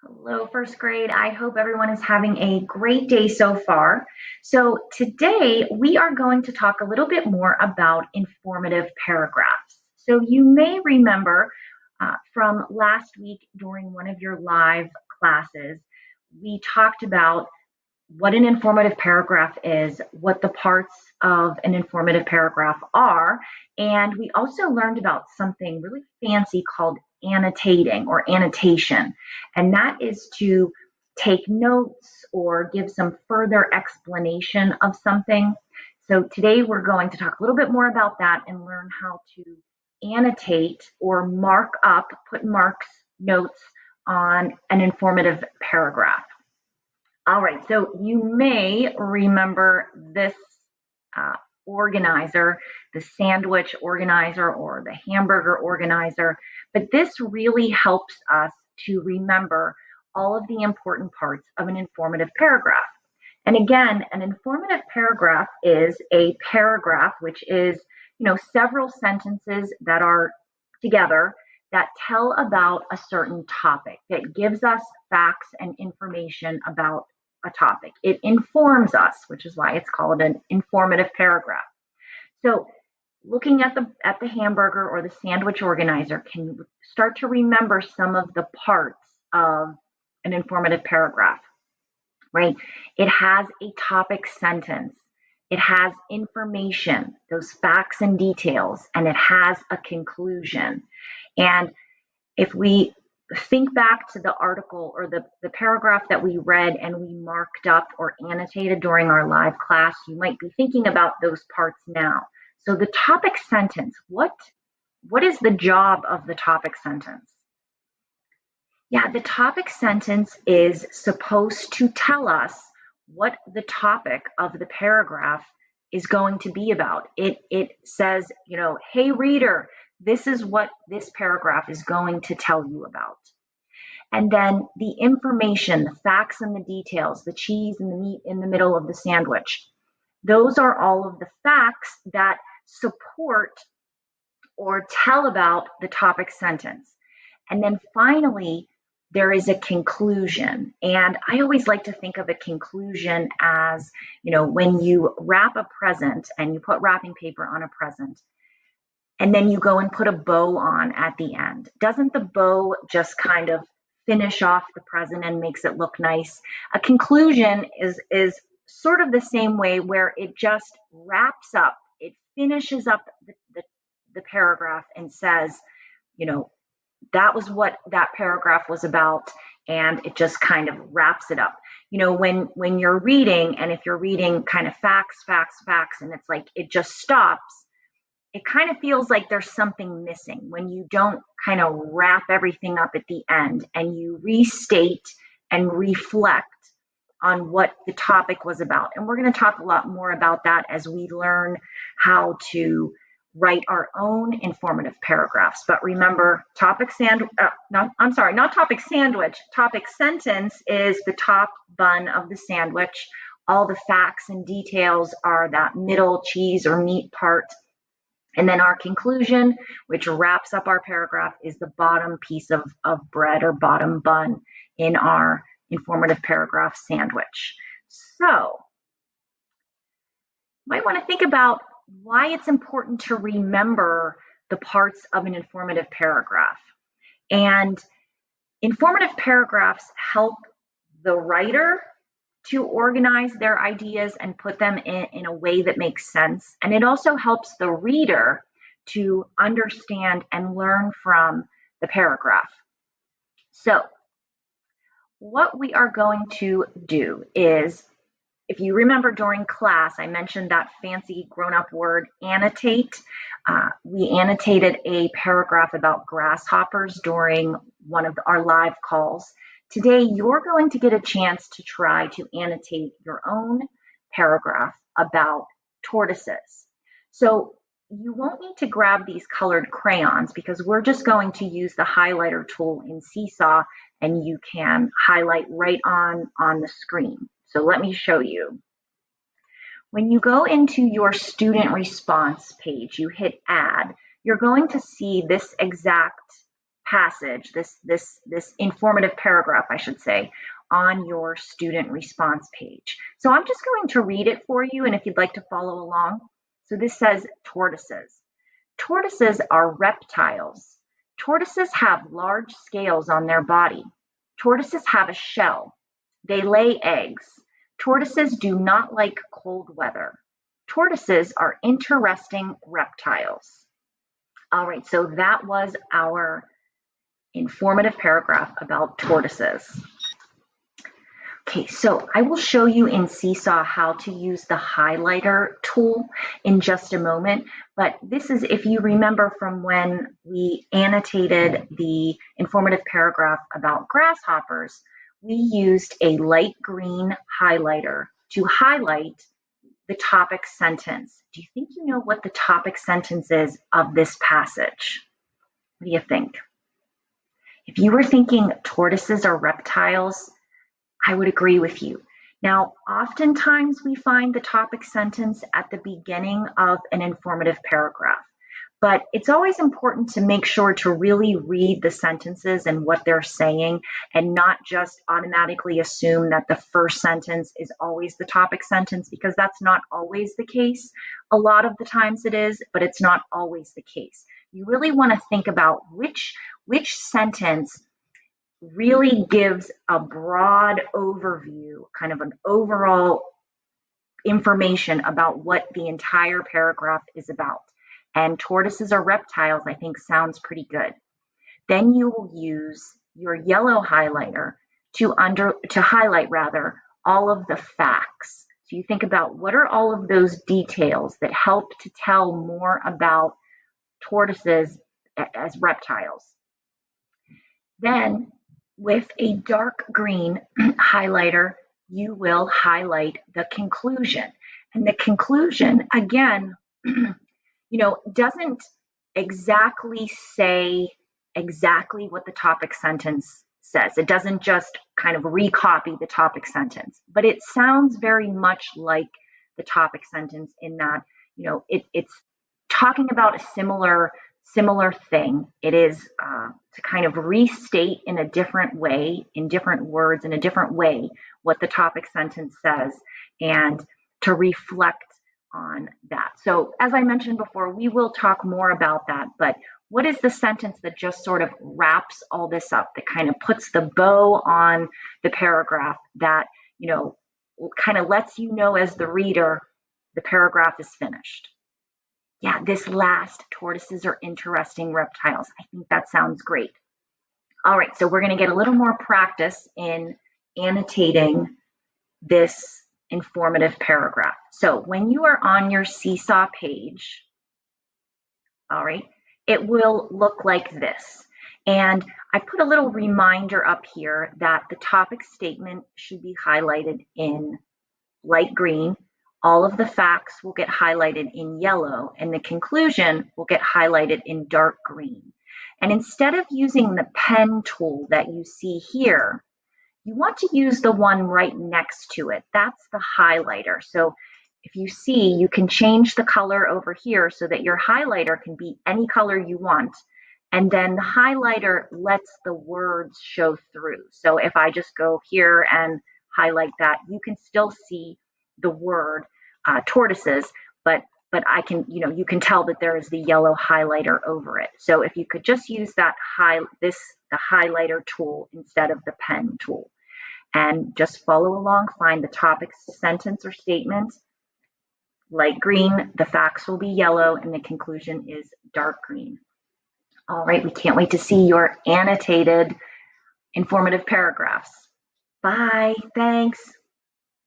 Hello, first grade. I hope everyone is having a great day so far. So, today we are going to talk a little bit more about informative paragraphs. So, you may remember from last week during one of your live classes, we talked about what an informative paragraph is, what the parts of an informative paragraph are, and we also learned about something really fancy called annotating or annotation. And that is to take notes or give some further explanation of something. So today we're going to talk a little bit more about that and learn how to annotate or mark up, put marks, notes on an informative paragraph. All right, so you may remember this uh, organizer, the sandwich organizer or the hamburger organizer, but this really helps us to remember all of the important parts of an informative paragraph. And again, an informative paragraph is a paragraph which is, several sentences that are together that tell about a certain topic, that gives us facts and information about a topic. It informs us, which is why it's called an informative paragraph. So looking at the hamburger or the sandwich organizer, can you start to remember some of the parts of an informative paragraph, right? It has a topic sentence. It has information, those facts and details, and it has a conclusion. And if we think back to the article or the paragraph that we read and we marked up or annotated during our live class, you might be thinking about those parts now. So the topic sentence, what is the job of the topic sentence? Yeah, the topic sentence is supposed to tell us what the topic of the paragraph is going to be about. It says, hey reader, this is what this paragraph is going to tell you about. And then the information, the facts and the details, the cheese and the meat in the middle of the sandwich. Those are all of the facts that support or tell about the topic sentence. And then finally, there is a conclusion. And I always like to think of a conclusion as, when you wrap a present and you put wrapping paper on a present, and then you go and put a bow on at the end. Doesn't the bow just kind of finish off the present and makes it look nice? A conclusion is sort of the same way, where it just wraps up, it finishes up the paragraph and says, that was what that paragraph was about, and it just kind of wraps it up. When you're reading, and if you're reading kind of facts, and it's like it just stops, it kind of feels like there's something missing when you don't kind of wrap everything up at the end and you restate and reflect on what the topic was about. And we're going to talk a lot more about that as we learn how to write our own informative paragraphs. But remember, topic sandwich, not topic sandwich, topic sentence is the top bun of the sandwich. All the facts and details are that middle cheese or meat part. And then our conclusion, which wraps up our paragraph, is the bottom piece of bread or bottom bun in our informative paragraph sandwich. So, you might want to think about why it's important to remember the parts of an informative paragraph. And informative paragraphs help the writer to organize their ideas and put them in a way that makes sense. And it also helps the reader to understand and learn from the paragraph. So what we are going to do is, if you remember during class, I mentioned that fancy grown-up word, annotate. We annotated a paragraph about grasshoppers during one of our live calls. Today, you're going to get a chance to try to annotate your own paragraph about tortoises. So you won't need to grab these colored crayons, because we're just going to use the highlighter tool in Seesaw, and you can highlight right on the screen. So let me show you. When you go into your student response page, you hit add, you're going to see this exact passage, this informative paragraph, I should say, on your student response page. So I'm just going to read it for you, and if you'd like to follow along. So this says tortoises. Tortoises are reptiles. Tortoises have large scales on their body. Tortoises have a shell. They lay eggs. Tortoises do not like cold weather. Tortoises are interesting reptiles. All right, so that was our informative paragraph about tortoises. Okay, so I will show you in Seesaw how to use the highlighter tool in just a moment, but this is, if you remember from when we annotated the informative paragraph about grasshoppers, we used a light green highlighter to highlight the topic sentence. Do you think you know what the topic sentence is of this passage? What do you think? If you were thinking tortoises are reptiles, I would agree with you. Now, oftentimes we find the topic sentence at the beginning of an informative paragraph, but it's always important to make sure to really read the sentences and what they're saying and not just automatically assume that the first sentence is always the topic sentence, because that's not always the case. A lot of the times it is, but it's not always the case. You really want to think about which sentence really gives a broad overview, kind of an overall information about what the entire paragraph is about. And tortoises are reptiles, I think, sounds pretty good. Then you will use your yellow highlighter to highlight all of the facts. So you think about what are all of those details that help to tell more about tortoises as reptiles. Then with a dark green highlighter, you will highlight the conclusion. And the conclusion, again, doesn't exactly say exactly what the topic sentence says. It doesn't just kind of recopy the topic sentence, but it sounds very much like the topic sentence in that, it's talking about a similar thing. It is to kind of restate in a different way, in different words, in a different way, what the topic sentence says, and to reflect on that. So as I mentioned before, we will talk more about that, but what is the sentence that just sort of wraps all this up, that kind of puts the bow on the paragraph, that, kind of lets you know as the reader, the paragraph is finished? Yeah, this last, tortoises are interesting reptiles. I think that sounds great. All right, so we're going to get a little more practice in annotating this informative paragraph. So when you are on your Seesaw page, all right, it will look like this. And I put a little reminder up here that the topic statement should be highlighted in light green. All of the facts will get highlighted in yellow, and the conclusion will get highlighted in dark green. And instead of using the pen tool that you see here, you want to use the one right next to it. That's the highlighter. So if you see, you can change the color over here so that your highlighter can be any color you want. And then the highlighter lets the words show through. So if I just go here and highlight that, you can still see the word tortoises, but I can, you can tell that there is the yellow highlighter over it. So if you could just use that the highlighter tool instead of the pen tool, and just follow along, find the topic sentence or statement, light green, the facts will be yellow, and the conclusion is dark green. All right, we can't wait to see your annotated informative paragraphs. Bye, thanks.